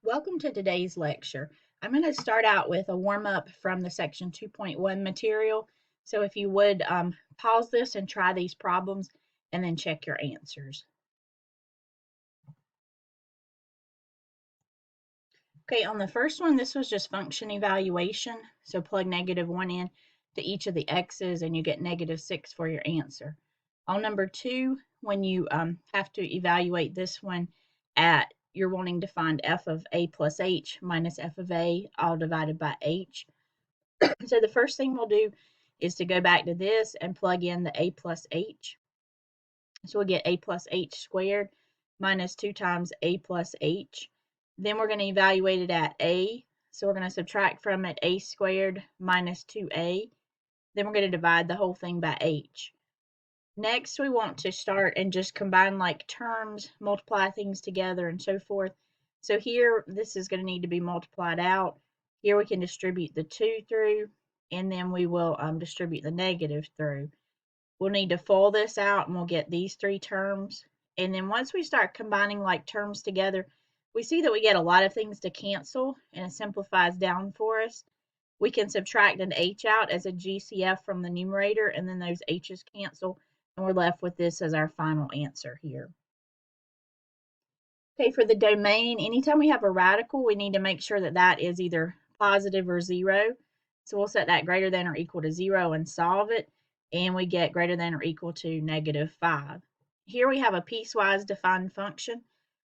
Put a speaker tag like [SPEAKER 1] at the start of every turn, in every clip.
[SPEAKER 1] Welcome to today's lecture. I'm going to start out with a warm-up from the section 2.1 material. So if you would pause this and try these problems and then check your answers. Okay, on the first one, this was just function evaluation. So plug -1 in to each of the x's and you get -6 for your answer. On number 2, when you have to evaluate this one you're wanting to find f of a plus h minus f of a all divided by h. So the first thing we'll do is to go back to this and plug in the a plus h. So we'll get a plus h squared minus 2 times a plus h. Then we're going to evaluate it at a. So we're going to subtract from it a squared minus 2a. Then we're going to divide the whole thing by h. Next, we want to start and just combine like terms, multiply things together, and so forth. So here, this is going to need to be multiplied out. Here we can distribute the 2 through, and then we will distribute the negative through. We'll need to FOIL this out, and we'll get these 3 terms. And then once we start combining like terms together, we see that we get a lot of things to cancel, and it simplifies down for us. We can subtract an h out as a GCF from the numerator, and then those h's cancel, and we're left with this as our final answer here. Okay, for the domain, anytime we have a radical, we need to make sure that that is either positive or 0. So we'll set that greater than or equal to 0 and solve it, and we get greater than or equal to -5. Here we have a piecewise defined function.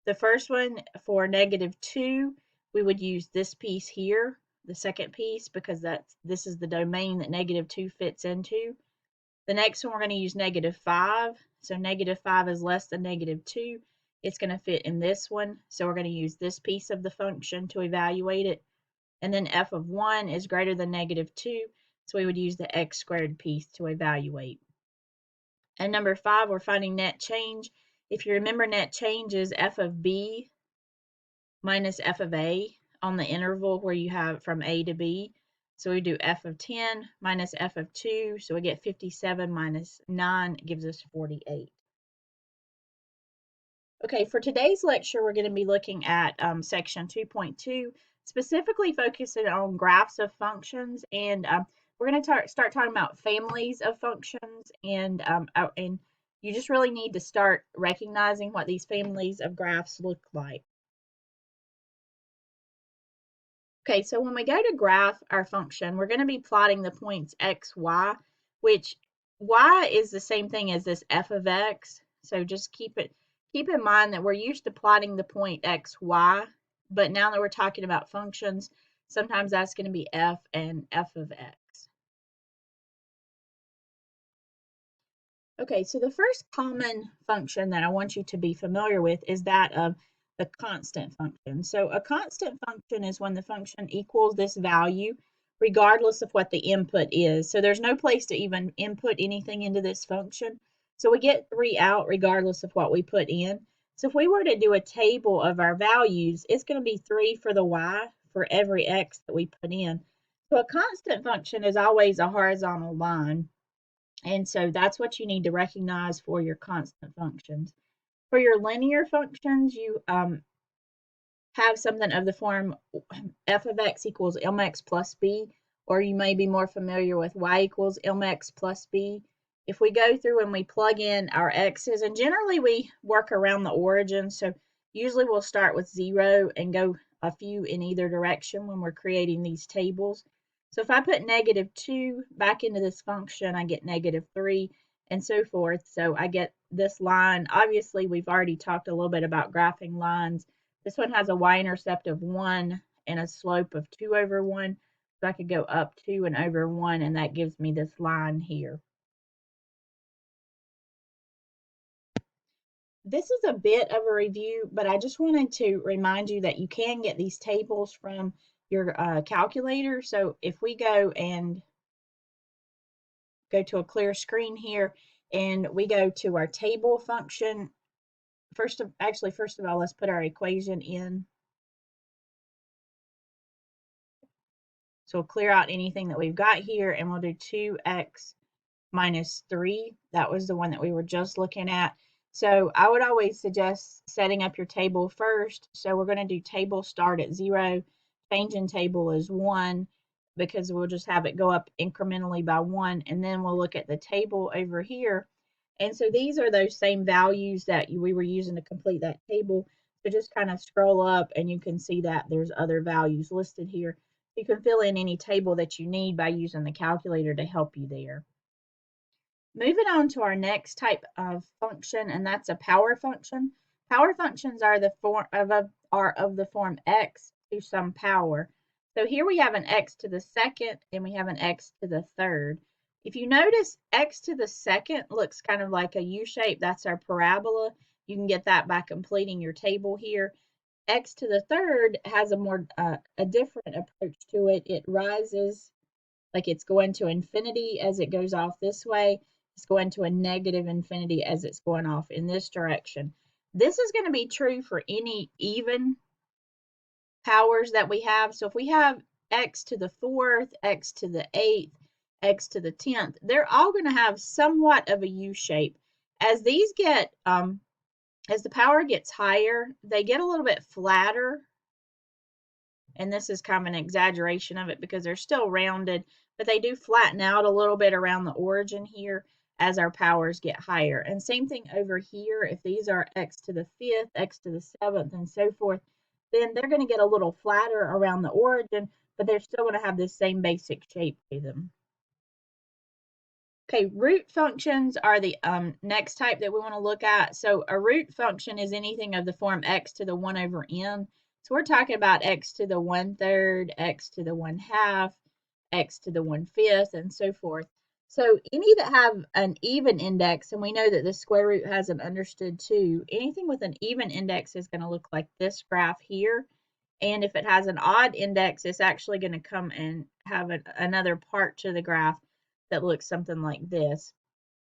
[SPEAKER 1] The first one for -2, we would use this piece here, the second piece, because this is the domain that -2 fits into. The next one, we're going to use -5. So -5 is less than -2. It's going to fit in this one. So we're going to use this piece of the function to evaluate it. And then f of 1 is greater than -2. So we would use the x squared piece to evaluate. And number 5, we're finding net change. If you remember, net change is f of b minus f of a on the interval where you have from a to b. So we do f of 10 minus f of 2. So we get 57 minus 9 gives us 48. Okay, for today's lecture, we're going to be looking at section 2.2, specifically focusing on graphs of functions. And we're going to start talking about families of functions. And you just really need to start recognizing what these families of graphs look like. Okay, so when we go to graph our function, we're going to be plotting the points x, y, which y is the same thing as this f of x. So just keep in mind that we're used to plotting the point x, y, but now that we're talking about functions, sometimes that's going to be f and f of x. Okay, so the first common function that I want you to be familiar with is that of the constant function. So a constant function is when the function equals this value regardless of what the input is. So there's no place to even input anything into this function. So we get 3 out regardless of what we put in. So if we were to do a table of our values, it's going to be 3 for the y for every x that we put in. So a constant function is always a horizontal line. And so that's what you need to recognize for your constant functions. For your linear functions, you have something of the form f of x equals mx plus b, or you may be more familiar with y equals mx plus b. If we go through and we plug in our x's, and generally we work around the origin, so usually we'll start with 0 and go a few in either direction when we're creating these tables. So if I put -2 back into this function, I get -3 and so forth. So I get this line. Obviously, we've already talked a little bit about graphing lines. This one has a y-intercept of 1 and a slope of 2 over 1. So I could go up 2 and over 1, and that gives me this line here. This is a bit of a review, but I just wanted to remind you that you can get these tables from your calculator. So if we go and go to a clear screen here and we go to our table function, first of all, let's put our equation in. So we'll clear out anything that we've got here, and we'll do 2x minus 3. That was the one that we were just looking at. So I would always suggest setting up your table first. So we're going to do table start at 0, change in table is 1, because we'll just have it go up incrementally by 1, and then we'll look at the table over here. And so these are those same values that we were using to complete that table. So just kind of scroll up and you can see that there's other values listed here. You can fill in any table that you need by using the calculator to help you there. Moving on to our next type of function, and that's a power function. Power functions are of the form x to some power. So here we have an x to the second and we have an x to the third. If you notice, x to the second looks kind of like a U shape. That's our parabola. You can get that by completing your table here. X to the third has a different approach to it. It rises like it's going to infinity as it goes off this way. It's going to a negative infinity as it's going off in this direction. This is going to be true for any even powers that we have. So if we have x to the 4th, x to the 8th, x to the 10th, they're all going to have somewhat of a U shape. As these get, as the power gets higher, they get a little bit flatter. And this is kind of an exaggeration of it because they're still rounded, but they do flatten out a little bit around the origin here as our powers get higher. And same thing over here, if these are x to the 5th, x to the 7th, and so forth, then they're going to get a little flatter around the origin, but they're still going to have the same basic shape to them. Okay, root functions are the next type that we want to look at. So a root function is anything of the form x to the 1 over n. So we're talking about x to the 1/3, x to the 1/2, x to the 1/5, and so forth. So any that have an even index, and we know that the square root has an understood 2, anything with an even index is going to look like this graph here. And if it has an odd index, it's actually going to come and have another part to the graph that looks something like this.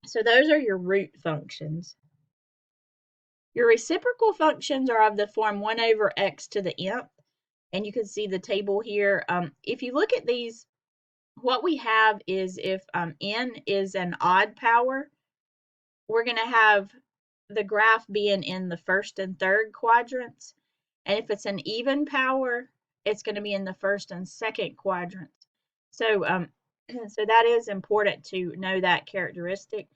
[SPEAKER 1] So those are your root functions. Your reciprocal functions are of the form 1 over x to the nth, and you can see the table here. If you look at these, what we have is if n is an odd power, we're going to have the graph being in the first and third quadrants. And if it's an even power, it's going to be in the first and second quadrants. So, so that is important to know that characteristic.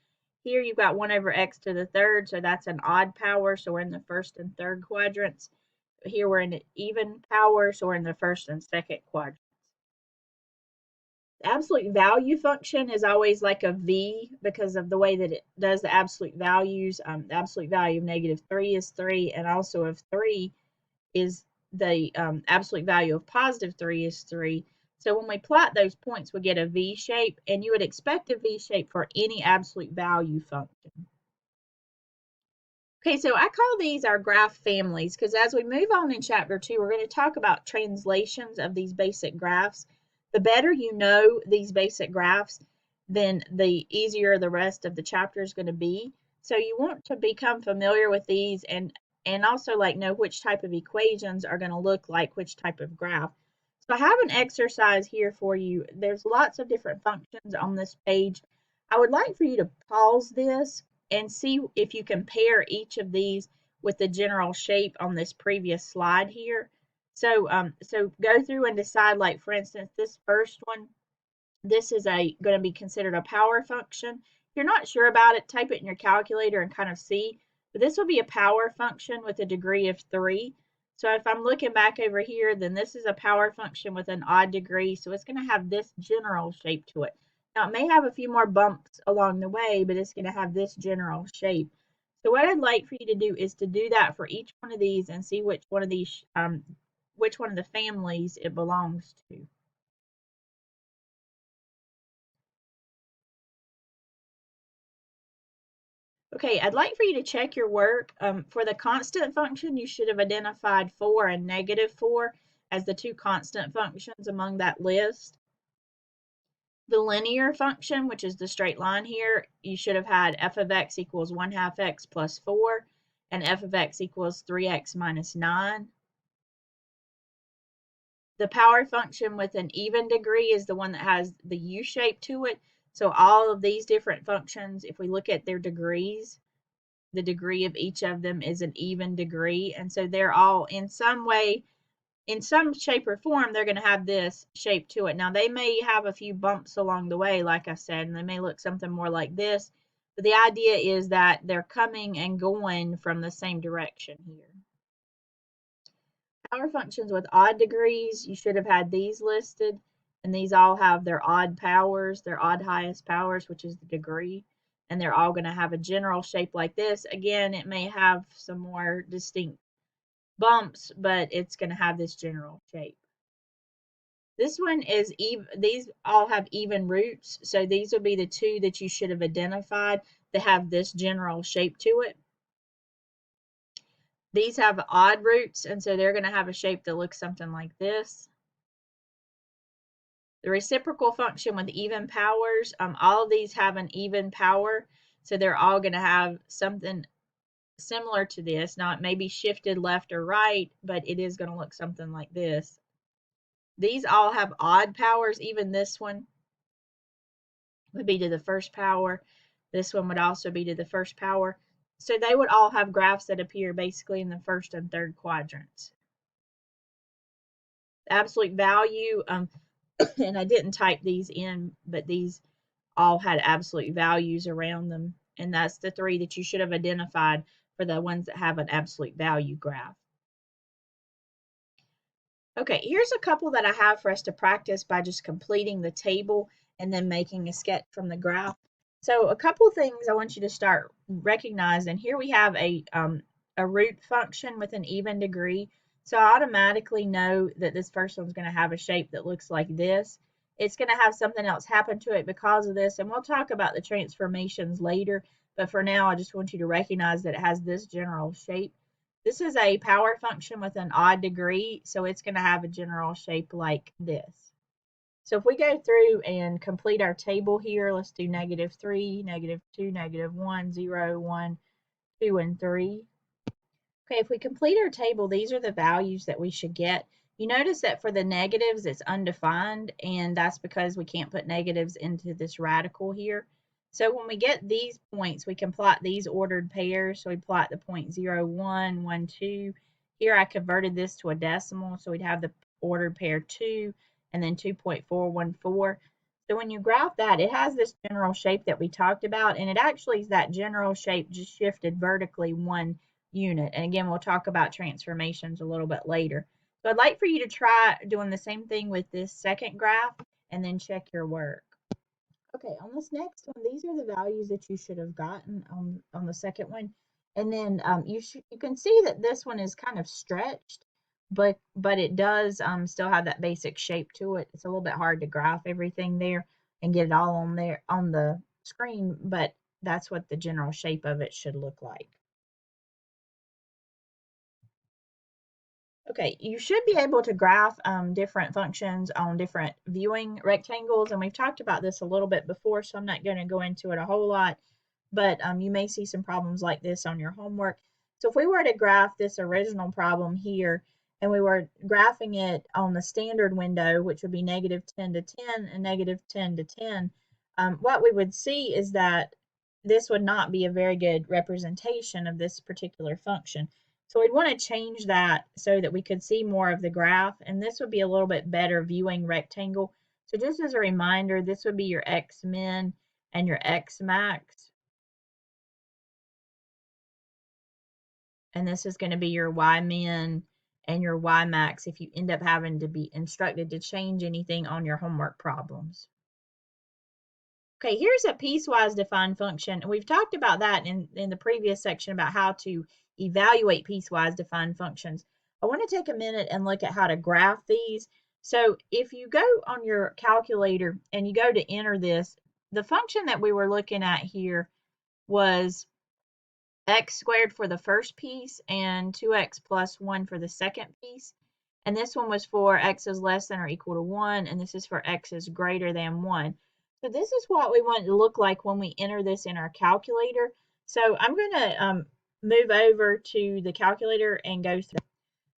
[SPEAKER 1] Here you've got 1 over x to the third, so that's an odd power, so we're in the first and third quadrants. Here we're in an even power, so we're in the first and second quadrants. The absolute value function is always like a V because of the way that it does the absolute values. The absolute value of -3 is 3, and also of 3 is the absolute value of +3 is 3. So when we plot those points, we get a V shape, and you would expect a V shape for any absolute value function. Okay, so I call these our graph families because as we move on in chapter 2, we're going to talk about translations of these basic graphs. The better you know these basic graphs, then the easier the rest of the chapter is going to be. So you want to become familiar with these and also like know which type of equations are going to look like which type of graph. So I have an exercise here for you. There's lots of different functions on this page. I would like for you to pause this and see if you compare each of these with the general shape on this previous slide here. So, so go through and decide, like for instance, this first one, this is going to be considered a power function. If you're not sure about it, type it in your calculator and kind of see. But this will be a power function with a degree of 3. So if I'm looking back over here, then this is a power function with an odd degree. So it's going to have this general shape to it. Now, it may have a few more bumps along the way, but it's going to have this general shape. So what I'd like for you to do is to do that for each one of these and see which one of these, which one of the families it belongs to. Okay, I'd like for you to check your work. For the constant function, you should have identified 4 and -4 as the two constant functions among that list. The linear function, which is the straight line here, you should have had f of x equals 1/2 x plus 4 and f of x equals 3x minus 9. The power function with an even degree is the one that has the U shape to it. So all of these different functions, if we look at their degrees, the degree of each of them is an even degree. And so they're all in some way, in some shape or form, they're going to have this shape to it. Now, they may have a few bumps along the way, like I said, and they may look something more like this. But the idea is that they're coming and going from the same direction here. Power functions with odd degrees, you should have had these listed. And these all have their odd powers, their odd highest powers, which is the degree. And they're all going to have a general shape like this. Again, it may have some more distinct bumps, but it's going to have this general shape. This one is even, these all have even roots. So these would be the two that you should have identified that have this general shape to it. These have odd roots, and so they're going to have a shape that looks something like this. The reciprocal function with even powers, all of these have an even power, so they're all going to have something similar to this. Now, it may be shifted left or right, but it is going to look something like this. These all have odd powers. Even this one would be to the first power. This one would also be to the first power. So they would all have graphs that appear basically in the first and third quadrants. The absolute value, and I didn't type these in, but these all had absolute values around them. And that's the three that you should have identified for the ones that have an absolute value graph. Okay, here's a couple that I have for us to practice by just completing the table and then making a sketch from the graph. So a couple things I want you to start recognizing. Here we have a root function with an even degree. So I automatically know that this first one's going to have a shape that looks like this. It's going to have something else happen to it because of this, and we'll talk about the transformations later. But for now, I just want you to recognize that it has this general shape. This is a power function with an odd degree, so it's going to have a general shape like this. So if we go through and complete our table here, let's do -3, -2, -1, 0, 1, 2, and 3. Okay, if we complete our table, these are the values that we should get. You notice that for the negatives, it's undefined, and that's because we can't put negatives into this radical here. So when we get these points, we can plot these ordered pairs. So we plot the point 0, 1, 1, 2. Here I converted this to a decimal, so we'd have the ordered pair 2 and then 2.414. So when you graph that, it has this general shape that we talked about, and it actually is that general shape just shifted vertically one unit. And again, we'll talk about transformations a little bit later. So I'd like for you to try doing the same thing with this second graph and then check your work. Okay, on this next one, these are the values that you should have gotten on the second one. And then you can see that this one is kind of stretched, but it does still have that basic shape to it. It's a little bit hard to graph everything there and get it all on there on the screen, but that's what the general shape of it should look like. Okay, you should be able to graph different functions on different viewing rectangles, and we've talked about this a little bit before, so I'm not going to go into it a whole lot, but you may see some problems like this on your homework. So if we were to graph this original problem here, and we were graphing it on the standard window, which would be -10 to 10 and -10 to 10, what we would see is that this would not be a very good representation of this particular function. So we'd want to change that so that we could see more of the graph, and this would be a little bit better viewing rectangle. So just as a reminder, this would be your X min and your X max. And this is going to be your Y min and your Y max if you end up having to be instructed to change anything on your homework problems. Okay, here's a piecewise defined function, and we've talked about that in the previous section about how to evaluate piecewise defined functions. I want to take a minute and look at how to graph these. So if you go on your calculator and you go to enter this, the function that we were looking at here was x squared for the first piece and 2x plus 1 for the second piece. And this one was for x is less than or equal to 1, and this is for x is greater than 1. So this is what we want it to look like when we enter this in our calculator. So I'm going to move over to the calculator and go through.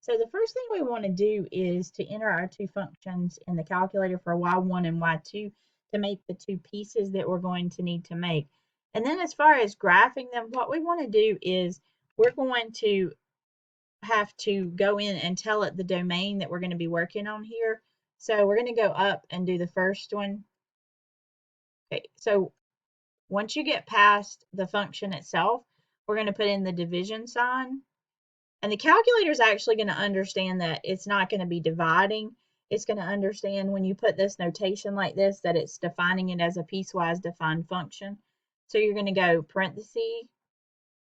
[SPEAKER 1] So the first thing we want to do is to enter our two functions in the calculator for y1 and y2 to make the two pieces that we're going to need to make. And then as far as graphing them, what we want to do is we're going to have to go in and tell it the domain that we're going to be working on here. So we're going to go up and do the first one. Okay, so once you get past the function itself, we're going to put in the division sign. And the calculator is actually going to understand that it's not going to be dividing. It's going to understand when you put this notation like this that it's defining it as a piecewise defined function. So you're going to go parentheses,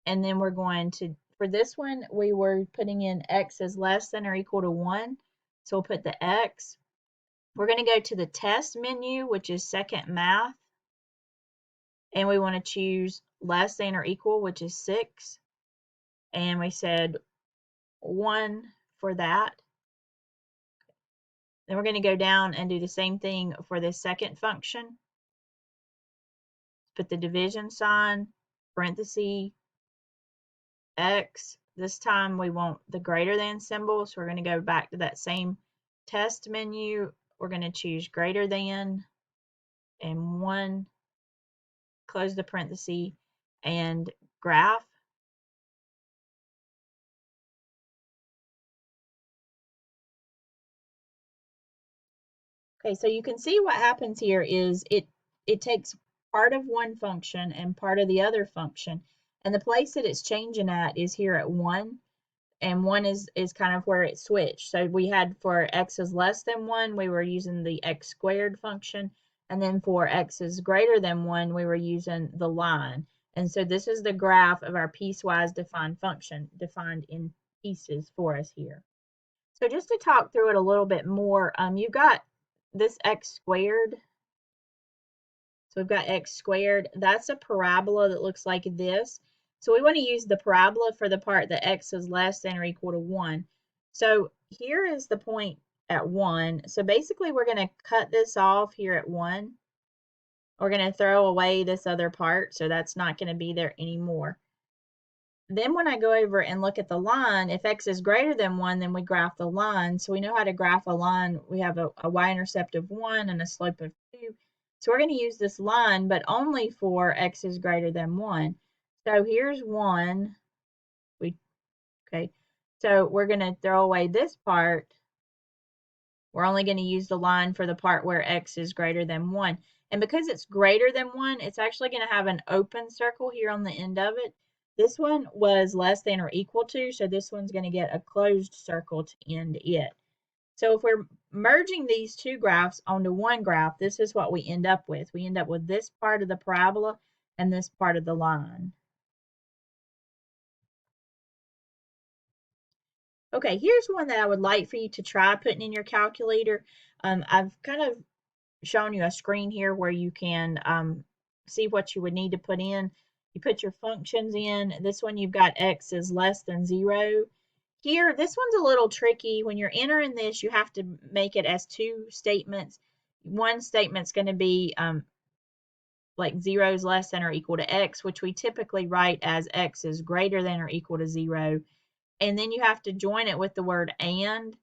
[SPEAKER 1] and then we're going to, for this one, we were putting in x is less than or equal to 1. So we'll put the x. We're going to go to the test menu, which is second math. And we want to choose less than or equal, which is 6. And we said 1 for that. Then we're going to go down and do the same thing for this second function. Put the division sign, parenthesis, x. This time we want the greater than symbol, so we're going to go back to that same test menu. We're going to choose greater than and 1, close the parenthesis, and graph. Okay, so you can see what happens here is it takes part of one function and part of the other function, and the place that it's changing at is here at 1, and 1 is kind of where it switched. So we had for x is less than 1, we were using the x squared function, and then for x is greater than 1, we were using the line. And so this is the graph of our piecewise defined function, defined in pieces for us here. So just to talk through it a little bit more, you've got this x squared. So we've got x squared. That's a parabola that looks like this. So we want to use the parabola for the part that x is less than or equal to 1. So here is the point at 1. So basically we're going to cut this off here at 1. We're going to throw away this other part, so that's not going to be there anymore. Then when I go over and look at the line, if x is greater than 1, then we graph the line. So we know how to graph a line. We have a y-intercept of 1 and a slope of 2. So we're going to use this line, but only for x is greater than 1. So here's 1. Okay. So we're going to throw away this part. We're only going to use the line for the part where x is greater than 1. And because it's greater than 1, it's actually going to have an open circle here on the end of it. This one was less than or equal to, so this one's going to get a closed circle to end it. So if we're merging these two graphs onto one graph, this is what we end up with. We end up with this part of the parabola and this part of the line. Okay, here's one that I would like for you to try putting in your calculator. I've kind of shown you a screen here where you can see what you would need to put in. You put your functions in. This one you've got x is less than 0. Here, this one's a little tricky. When you're entering this, you have to make it as two statements. One statement's going to be like 0 is less than or equal to x, which we typically write as x is greater than or equal to 0. And then you have to join it with the word and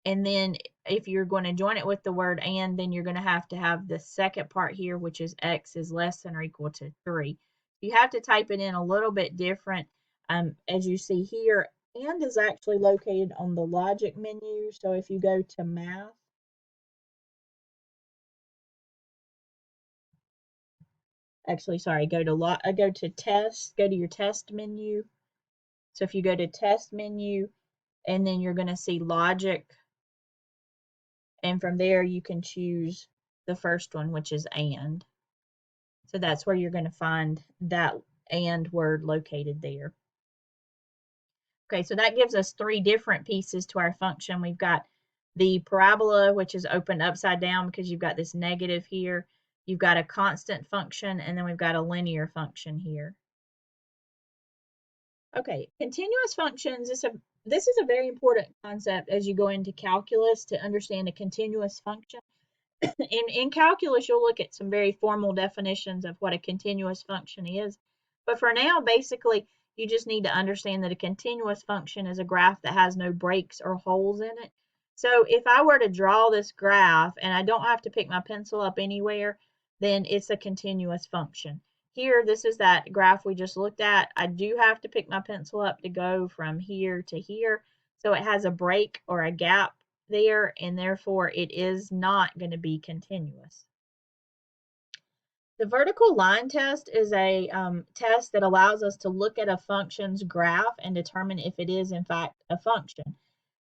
[SPEAKER 1] then if you're going to join it with the word and, then you're going to have the second part here, which is x is less than or equal to 3. You have to type it in a little bit different. As you see here, and is actually located on the logic menu. So if you go to math, actually, sorry, go to test, go to your test menu. So if you go to test menu, and then you're going to see logic, and from there you can choose the first one, which is and. So that's where you're going to find that and word located there. Okay, so that gives us 3 different pieces to our function. We've got the parabola, which is opened upside down because you've got this negative here. You've got a constant function, and then we've got a linear function here. Okay, continuous functions, this is a very important concept as you go into calculus to understand a continuous function. In calculus, you'll look at some very formal definitions of what a continuous function is. But for now, basically, you just need to understand that a continuous function is a graph that has no breaks or holes in it. So if I were to draw this graph and I don't have to pick my pencil up anywhere, then it's a continuous function. here, this is that graph we just looked at. I do have to pick my pencil up to go from here to here. So it has a break or a gap there, and therefore it is not going to be continuous. The vertical line test is a test that allows us to look at a function's graph and determine if it is in fact a function.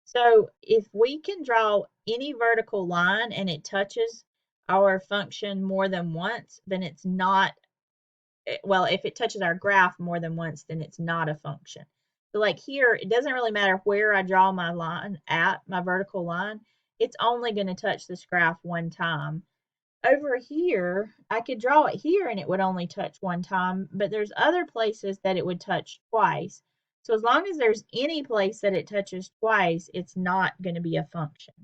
[SPEAKER 1] So if we can draw any vertical line and it touches our function more than once, then it's not, well, if it touches our graph more than once, then it's not a function. So like here, it doesn't really matter where I draw my line at, my vertical line, it's only going to touch this graph one time. Over here, I could draw it here and it would only touch one time, but there's other places that it would touch twice. So as long as there's any place that it touches twice, it's not going to be a function.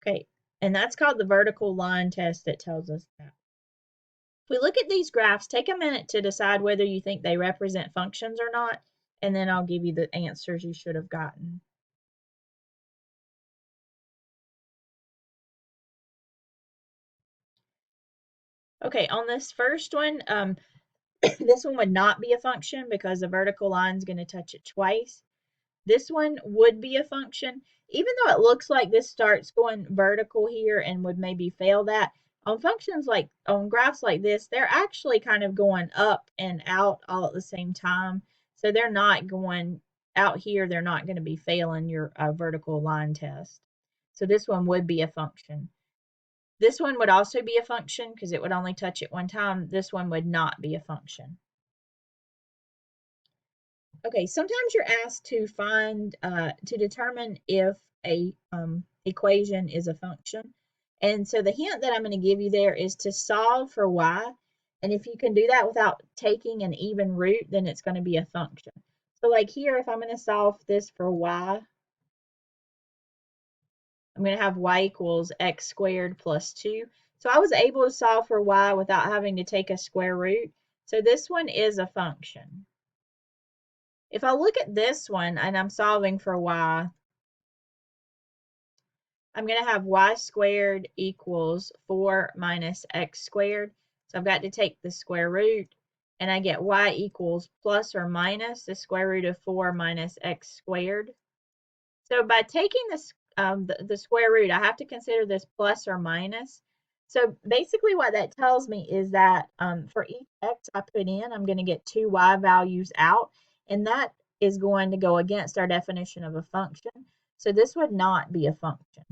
[SPEAKER 1] Okay, and that's called the vertical line test that tells us that. If we look at these graphs, take a minute to decide whether you think they represent functions or not, and then I'll give you the answers you should have gotten. Okay, on this first one, this one would not be a function because the vertical line is going to touch it twice. This one would be a function, even though it looks like this starts going vertical here and would maybe fail that. On functions like, on graphs like this, they're actually kind of going up and out all at the same time. So they're not going out here, they're not going to be failing your vertical line test. So this one would be a function. This one would also be a function because it would only touch it one time. This one would not be a function. Okay, sometimes you're asked to find, to determine if a equation is a function. And so the hint that I'm going to give you there is to solve for y. And if you can do that without taking an even root, then it's going to be a function. So like here, if I'm going to solve this for y, I'm going to have y equals x squared plus 2. So I was able to solve for y without having to take a square root. So this one is a function. If I look at this one and I'm solving for y, I'm going to have y squared equals 4 minus x squared. So I've got to take the square root, and I get y equals plus or minus the square root of 4 minus x squared. So by taking this, the square root, I have to consider this plus or minus. So basically what that tells me is that for each x I put in, I'm going to get two y values out, and that is going to go against our definition of a function. So this would not be a function.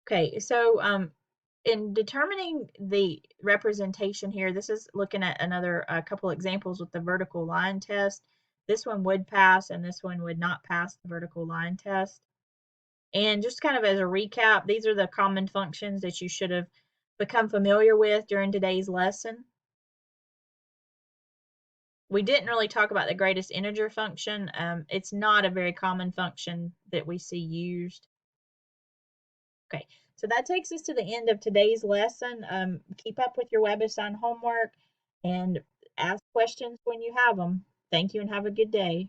[SPEAKER 1] Okay, so in determining the representation here, this is looking at another couple examples with the vertical line test. This one would pass and this one would not pass the vertical line test. And just kind of as a recap, these are the common functions that you should have become familiar with during today's lesson. We didn't really talk about the greatest integer function. It's not a very common function that we see used. Okay, so that takes us to the end of today's lesson. Keep up with your WebAssign homework and ask questions when you have them. Thank you and have a good day.